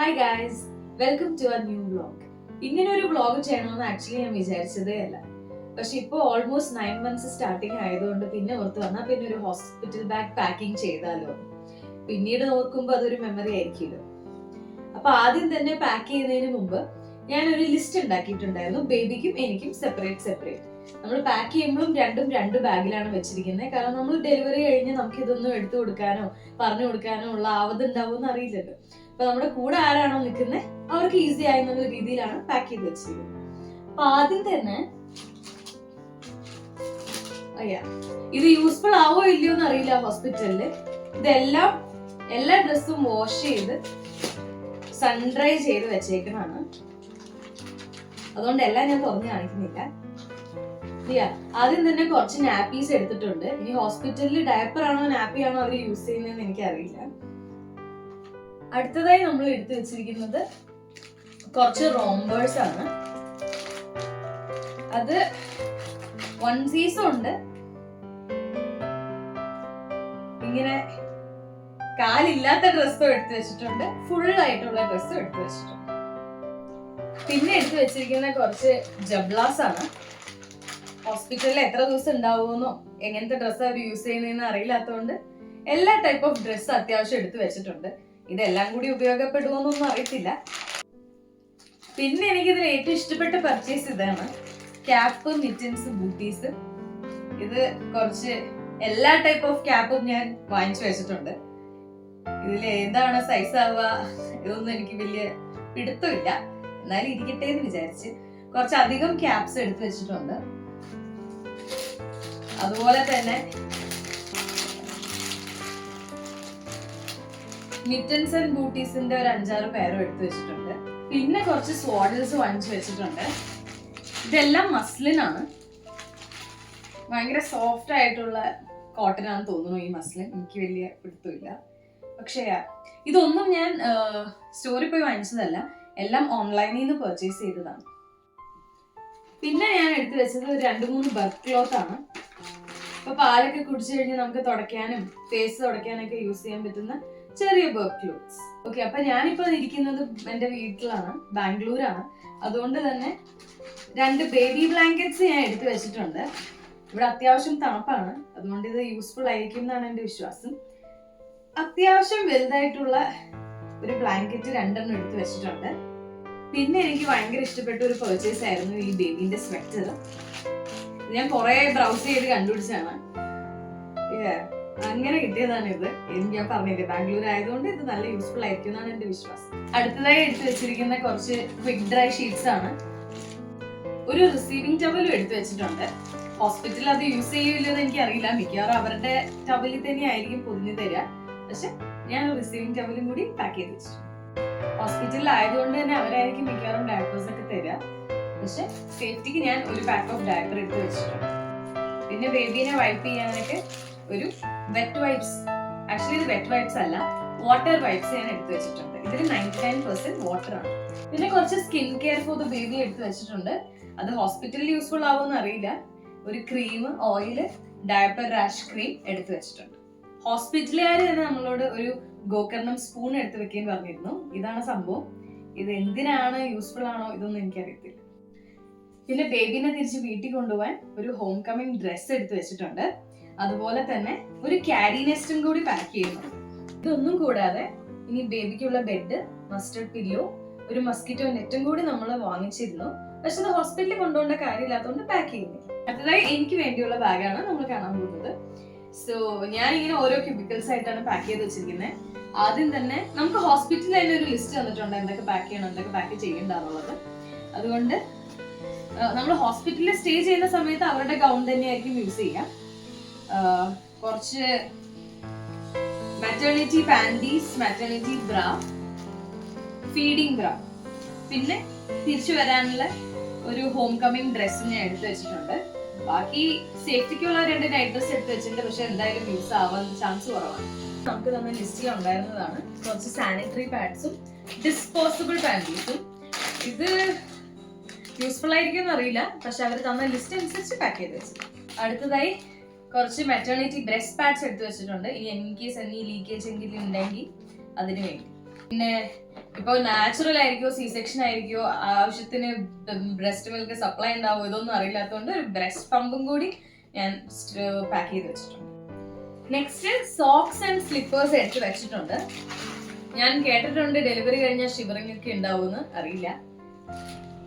Hi guys, welcome to a new vlog. ഇങ്ങനെ ഒരു vlog ചെയ്യണമെന്ന് ആക്ച്വലി ഞാൻ വിചാരിച്ചതേ അല്ല. പക്ഷെ ഇപ്പോൾ ഓൾമോസ്റ്റ് 9 months സ്റ്റാർട്ടിങ് ആയതുകൊണ്ട് പിന്നെ ഓർത്ത് വന്നാൽ പിന്നെ ഒരു ഹോസ്പിറ്റൽ ബാഗ് പാക്കിംഗ് ചെയ്താലോ. പിന്നീട് നോക്കുമ്പോൾ അതൊരു മെമ്മറി ആയിരിക്കുമല്ലോ. അപ്പൊ ആദ്യം തന്നെ പാക്ക് ചെയ്യുന്നതിന് മുമ്പ് ഞാൻ ഒരു ലിസ്റ്റ് ഉണ്ടാക്കിയിട്ടുണ്ടായിരുന്നു, ബേബിക്കും എനിക്കും സെപ്പറേറ്റ്. നമ്മൾ പാക്ക് ചെയ്യുമ്പോഴും രണ്ടും രണ്ട് ബാഗിലാണ് വെച്ചിരിക്കുന്നത്. കാരണം നമ്മൾ ഡെലിവറി കഴിഞ്ഞ് നമുക്ക് ഇതൊന്നും എടുത്തു കൊടുക്കാനോ പറഞ്ഞു കൊടുക്കാനോ ഉള്ള ആവതുണ്ടാവുമെന്ന് അറിയില്ലല്ലോ. അപ്പൊ നമ്മുടെ കൂടെ ആരാണോ നിൽക്കുന്നത് അവർക്ക് ഈസി ആയെന്നുള്ള രീതിയിലാണ് പാക്ക് ചെയ്ത് വെച്ചിരിക്കുന്നത്. അപ്പൊ ആദ്യം തന്നെ ഇത് യൂസ്ഫുൾ ആവോ ഇല്ലയോ എന്ന് അറിയില്ല ഹോസ്പിറ്റലില്. ഇതെല്ലാം എല്ലാ ഡ്രസ്സും വാഷ് ചെയ്ത് സൺഡ്രൈ ചെയ്ത് വെച്ചേക്കണാണ്. അതുകൊണ്ട് എല്ലാം ഞാൻ തുറന്ന് കാണിക്കുന്നില്ല. ആദ്യം തന്നെ കുറച്ച് നാപ്പീസ് എടുത്തിട്ടുണ്ട്. ഇനി ഹോസ്പിറ്റലിൽ ഡയപ്പർ ആണോ നാപ്പി ആണോ അവർ യൂസ് ചെയ്യുന്നതെന്ന് എനിക്കറിയില്ല. അടുത്തതായി നമ്മൾ എടുത്തു വെച്ചിരിക്കുന്നത് കുറച്ച് റോംബേഴ്സ് ആണ്. അത് വൺസീസും ഉണ്ട്, ഇങ്ങനെ കാലില്ലാത്ത ഡ്രസ്സും എടുത്തു വെച്ചിട്ടുണ്ട്, ഫുൾ ആയിട്ടുള്ള ഡ്രസ്സും എടുത്തു വെച്ചിട്ടുണ്ട്. പിന്നെ എടുത്തു വെച്ചിരിക്കുന്ന കുറച്ച് ജബ്ലാസ് ആണ്. ഹോസ്പിറ്റലിൽ എത്ര ദിവസം ഉണ്ടാവുമെന്നോ എങ്ങനത്തെ ഡ്രസ്സ് അവർ യൂസ് ചെയ്യുന്നതെന്ന് അറിയില്ലാത്തതുകൊണ്ട് എല്ലാ ടൈപ്പ് ഓഫ് ഡ്രസ്സ് അത്യാവശ്യം എടുത്തു വെച്ചിട്ടുണ്ട്. ഇതെല്ലാം കൂടി ഉപയോഗപ്പെടുമോന്നൊന്നും അറിയത്തില്ല. പിന്നെ എനിക്കിതിൽ ഏറ്റവും ഇഷ്ടപ്പെട്ട പർച്ചേസ് ഇതാണ്, ക്യാപ്പ്, മിറ്റൻസ്, ബൂട്ടീസ്. ഇത് കുറച്ച് എല്ലാ ടൈപ്പ് ഓഫ് ക്യാപ്പും ഞാൻ വാങ്ങിച്ചു വെച്ചിട്ടുണ്ട്. ഇതിൽ ഏതാണ് സൈസ് ആവുക ഇതൊന്നും എനിക്ക് വലിയ പിടുത്തമില്ല, എന്നാലും ഇരിക്കട്ടെ എന്ന് വിചാരിച്ച് കുറച്ചധികം ക്യാപ്സ് എടുത്തു വെച്ചിട്ടുണ്ട്. അതുപോലെ തന്നെ മിറ്റൻസ് ആൻഡ് ബൂട്ടീസിന്റെ ഒരു 5-6 പേരും എടുത്തു വെച്ചിട്ടുണ്ട്. പിന്നെ കുറച്ച് സ്വാഡൽസ് വാങ്ങിച്ചു വെച്ചിട്ടുണ്ട്. ഇതെല്ലാം മസ്ലിൻ ആണ്, ഭയങ്കര സോഫ്റ്റ് ആയിട്ടുള്ള കോട്ടൺ ആണെന്ന് തോന്നുന്നു ഈ മസ്ലിൻ. എനിക്ക് വലിയ പിടുത്തമില്ല. പക്ഷേ ഇതൊന്നും ഞാൻ സ്റ്റോറിൽ പോയി വാങ്ങിച്ചതല്ല, എല്ലാം ഓൺലൈനിൽ നിന്ന് പർച്ചേസ് ചെയ്തതാണ്. പിന്നെ ഞാൻ എടുത്തു വെച്ചത് 2-3 ബർക്ക് ക്ലോത്ത് ആണ്. ഇപ്പൊ പാലൊക്കെ കുടിച്ചു കഴിഞ്ഞ് നമുക്ക് തുടയ്ക്കാനും ഫേസ് തുടയ്ക്കാനൊക്കെ യൂസ് ചെയ്യാൻ പറ്റുന്ന ചെറിയ ബർക്ക് ക്ലോത്ത്സ്. ഓക്കെ, അപ്പൊ ഞാനിപ്പോ ഇരിക്കുന്നത് എന്റെ വീട്ടിലാണ്, ബാംഗ്ലൂരാണ്. അതുകൊണ്ട് തന്നെ 2 ബേബി ബ്ലാങ്കറ്റ്സ് ഞാൻ എടുത്തു വെച്ചിട്ടുണ്ട്. ഇവിടെ അത്യാവശ്യം തണുപ്പാണ്, അതുകൊണ്ട് ഇത് യൂസ്ഫുൾ ആയിരിക്കും എന്നാണ് എന്റെ വിശ്വാസം. അത്യാവശ്യം വലുതായിട്ടുള്ള ഒരു ബ്ലാങ്കറ്റ് 2 എടുത്തു വെച്ചിട്ടുണ്ട്. പിന്നെ എനിക്ക് ഭയങ്കര ഇഷ്ടപ്പെട്ട ഒരു പർച്ചേസ് ആയിരുന്നു ഈ ബേബിന്റെ സ്വെറ്റർ. ഞാൻ കുറെ ബ്രൗസ് ചെയ്ത് കണ്ടുപിടിച്ചാണ്, അങ്ങനെ കിട്ടിയതാണ് ഇത്. ഞാൻ പറഞ്ഞില്ലേ, ബാംഗ്ലൂർ ആയതുകൊണ്ട് ഇത് നല്ല യൂസ്ഫുൾ ആയിരിക്കും എന്നാണ് എന്റെ വിശ്വാസം. അടുത്തതായി എടുത്തു വെച്ചിരിക്കുന്ന കുറച്ച് ക്വിക്ക് ഡ്രൈ ഷീറ്റ്സ് ആണ്. ഒരു റിസീവിംഗ് ടവലും എടുത്തു വെച്ചിട്ടുണ്ട്. ഹോസ്പിറ്റലിൽ അത് യൂസ് ചെയ്യില്ലെന്ന് എനിക്ക് അറിയില്ല, മിക്കവാറും അവരുടെ ടവലിൽ തന്നെ ആയിരിക്കും പൊതിഞ്ഞു തരിക. പക്ഷെ ഞാൻ റിസീവിംഗ് ടവലും കൂടി പാക്ക് ചെയ്ത് വെച്ചിട്ടുണ്ട്. ഹോസ്പിറ്റലിൽ ആയതുകൊണ്ട് തന്നെ അവരായിരിക്കും മിക്കവാറും ഡയപ്പേഴ്സ് ഒക്കെ തരിക. പക്ഷെ സേഫ്റ്റിക്ക് ഞാൻ ഒരു പാക്ക് ഓഫ് ഡയപ്പർ എടുത്ത് വെച്ചിട്ടുണ്ട്. പിന്നെ ബേബീനെ വൈപ്പ് ചെയ്യാനൊക്കെ ഒരു വെറ്റ് വൈപ്സ്, ആക്ച്വലി ഇത് വെറ്റ് വൈപ്സ് അല്ല, വാട്ടർ വൈപ്സ് ഞാൻ എടുത്ത് വെച്ചിട്ടുണ്ട്. ഇതിൽ 99% വാട്ടർ ആണ്. പിന്നെ കുറച്ച് skin care for the baby എടുത്ത് വെച്ചിട്ടുണ്ട്. അത് ഹോസ്പിറ്റലിൽ യൂസ്ഫുൾ ആവുമെന്ന് അറിയില്ല. ഒരു cream, oil, diaper rash cream എടുത്ത് വെച്ചിട്ടുണ്ട്. ഹോസ്പിറ്റലുകാർ തന്നെ നമ്മളോട് ഒരു ഗോകർണം സ്പൂൺ എടുത്ത് വെക്കാൻ പറഞ്ഞിരുന്നു. ഇതാണ് സംഭവം. ഇത് എന്തിനാണ്, യൂസ്ഫുൾ ആണോ ഇതൊന്നും എനിക്കറിയത്തില്ല. പിന്നെ ബേബിനെ തിരിച്ച് വീട്ടിൽ കൊണ്ടുപോകാൻ ഒരു ഹോം കമ്മിങ് ഡ്രസ്സ് എടുത്ത് വെച്ചിട്ടുണ്ട്. അതുപോലെ തന്നെ ഒരു ക്യാരി നെസ്റ്റും കൂടി പാക്ക് ചെയ്യുന്നുണ്ട്. ഇതൊന്നും കൂടാതെ ഇനി ബേബിക്കുള്ള ബെഡ്, മസ്റ്റർഡ് പില്ലോ, ഒരു മസ്കിറ്റോ നെറ്റും കൂടി നമ്മൾ വാങ്ങിച്ചിരുന്നു. പക്ഷെ അത് ഹോസ്പിറ്റലിൽ കൊണ്ടുപോകേണ്ട കാര്യമില്ലാത്തതുകൊണ്ട് പാക്ക് ചെയ്യുന്നില്ല. അടുത്തതായി എനിക്ക് വേണ്ടിയുള്ള ബാഗാണ് നമ്മൾ കാണാൻ പോകുന്നത്. സോ ഞാൻ ഇങ്ങനെ ഓരോ ക്യൂബിക്കിൾസ് ആയിട്ടാണ് പാക്ക് ചെയ്ത് വെച്ചിരിക്കുന്നത്. ആദ്യം തന്നെ നമുക്ക് ഹോസ്പിറ്റലിൽ തന്നെ ഒരു ലിസ്റ്റ് തന്നിട്ടുണ്ട് എന്തൊക്കെ പാക്ക് ചെയ്യണം, എന്തൊക്കെ പാക്ക് ചെയ്യണ്ടെന്നുള്ളത്. അതുകൊണ്ട് നമ്മൾ ഹോസ്പിറ്റലിൽ സ്റ്റേ ചെയ്യുന്ന സമയത്ത് അവരുടെ ഗൗൺ തന്നെയായിരിക്കും യൂസ് ചെയ്യുക. കുറച്ച് മാറ്റേണിറ്റി പാൻറ്റീസ്, മാറ്റേണിറ്റി ബ്രാ, ഫീഡിംഗ് ബ്രാ, പിന്നെ തിരിച്ചു വരാനുള്ള ഒരു ഹോം കമ്മിങ് ഡ്രസ്സ് ഞാൻ എടുത്തു വെച്ചിട്ടുണ്ട്. ബാക്കി സേഫ്റ്റിക്കുള്ള 2 നൈറ്റ് ഡ്രസ് എടുത്ത് വെച്ചിട്ടുണ്ട്. പക്ഷെ എന്തായാലും യൂസ് ആവാൻ ചാൻസ് കുറവാണ്. നമുക്ക് തന്നെ ലിസ്റ്റിൽ ഉണ്ടായിരുന്നതാണ് കുറച്ച് സാനിറ്ററി പാഡ്സും ഡിസ്പോസിബിൾ പാൻറ്റീസും. ഇത് യൂസ്ഫുൾ ആയിരിക്കും എന്നറിയില്ല, പക്ഷെ അവർ തന്ന ലിസ്റ്റ് അനുസരിച്ച് പാക്ക് ചെയ്ത് വെച്ചു. അടുത്തതായി കുറച്ച് മെറ്റേണിറ്റി ബ്രസ്റ്റ് പാഡ്സ് എടുത്ത് വെച്ചിട്ടുണ്ട്. ഇനി ഇൻ കേസ് എനി ലീക്കേജ് എങ്കിലും ഉണ്ടെങ്കിൽ അതിന് വേണ്ടി. പിന്നെ ഇപ്പൊ നാച്ചുറൽ ആയിരിക്കോ സി സെക്ഷൻ ആയിരിക്കോ ആവശ്യത്തിന് ബ്രസ്റ്റ് മിൽക്ക് സപ്ലൈ ഉണ്ടാവോ ഇതൊന്നും അറിയില്ലാത്തതുകൊണ്ട് ഒരു ബ്രസ്റ്റ് പമ്പും കൂടി ഞാൻ പാക്ക് ചെയ്ത് വെച്ചിട്ടുണ്ട്. നെക്സ്റ്റ് സോക്സ് ആൻഡ് സ്ലിപ്പേഴ്സ് എടുത്ത് വെച്ചിട്ടുണ്ട്. ഞാൻ കേട്ടിട്ടുണ്ട് ഡെലിവറി കഴിഞ്ഞാൽ ഷിവറിംഗ് ഒക്കെ ഉണ്ടാവുമെന്ന്, അറിയില്ല.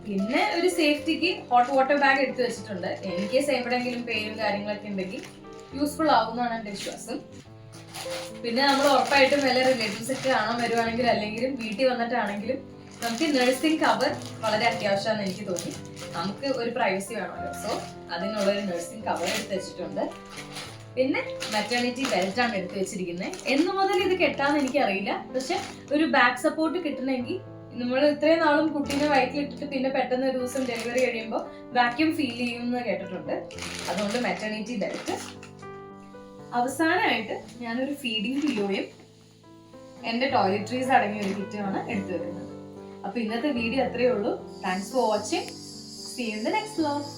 പിന്നെ ഒരു സേഫ്റ്റിക്ക് ഹോട്ട് വാട്ടർ ബാഗ് എടുത്ത് വെച്ചിട്ടുണ്ട്. എനിക്ക് എവിടെയെങ്കിലും പെയിനും കാര്യങ്ങളൊക്കെ ഉണ്ടെങ്കിൽ യൂസ്ഫുൾ ആവുന്നതാണ് എൻ്റെ വിശ്വാസം. പിന്നെ നമ്മൾ ഉറപ്പായിട്ടും വല്ല റിലേറ്റീവ്സ് ഒക്കെ കാണാൻ വരുവാണെങ്കിലും അല്ലെങ്കിലും വീട്ടിൽ വന്നിട്ടാണെങ്കിലും നമുക്ക് നഴ്സിംഗ് കവർ വളരെ അത്യാവശ്യമാണെന്ന് എനിക്ക് തോന്നി. നമുക്ക് ഒരു പ്രൈവസി വേണമല്ലോ, സോ അതിനുള്ള ഒരു നഴ്സിംഗ് കവർ എടുത്ത് വെച്ചിട്ടുണ്ട്. പിന്നെ മെറ്റേണിറ്റി ബെൽറ്റ് ആണ് എടുത്ത് വെച്ചിരിക്കുന്നത്. എന്ന് മുതൽ ഇത് കെട്ടാന്ന് എനിക്കറിയില്ല, പക്ഷെ ഒരു ബാക്ക് സപ്പോർട്ട് കിട്ടണമെങ്കിൽ നമ്മൾ ഇത്രയും നാളും കുട്ടീനെ വയറ്റിലിട്ടിട്ട് പിന്നെ പെട്ടെന്ന് ഒരു ദിവസം ഡെലിവറി കഴിയുമ്പോൾ വാക്യൂം ഫീൽ ചെയ്യുമെന്ന് കേട്ടിട്ടുണ്ട്. അതുകൊണ്ട് മെറ്റേണിറ്റി ബെൽറ്റ്. അവസാനമായിട്ട് ഞാനൊരു ഫീഡിങ് പില്ലോയും എൻ്റെ ടോയ്ലറ്ററീസ് അടങ്ങിയ ഒരു കിറ്റുമാണ് എടുത്തു വരുന്നത്. അപ്പൊ ഇന്നത്തെ വീഡിയോ അത്രയേ ഉള്ളൂ. Thanks for watching. See you in the next vlog.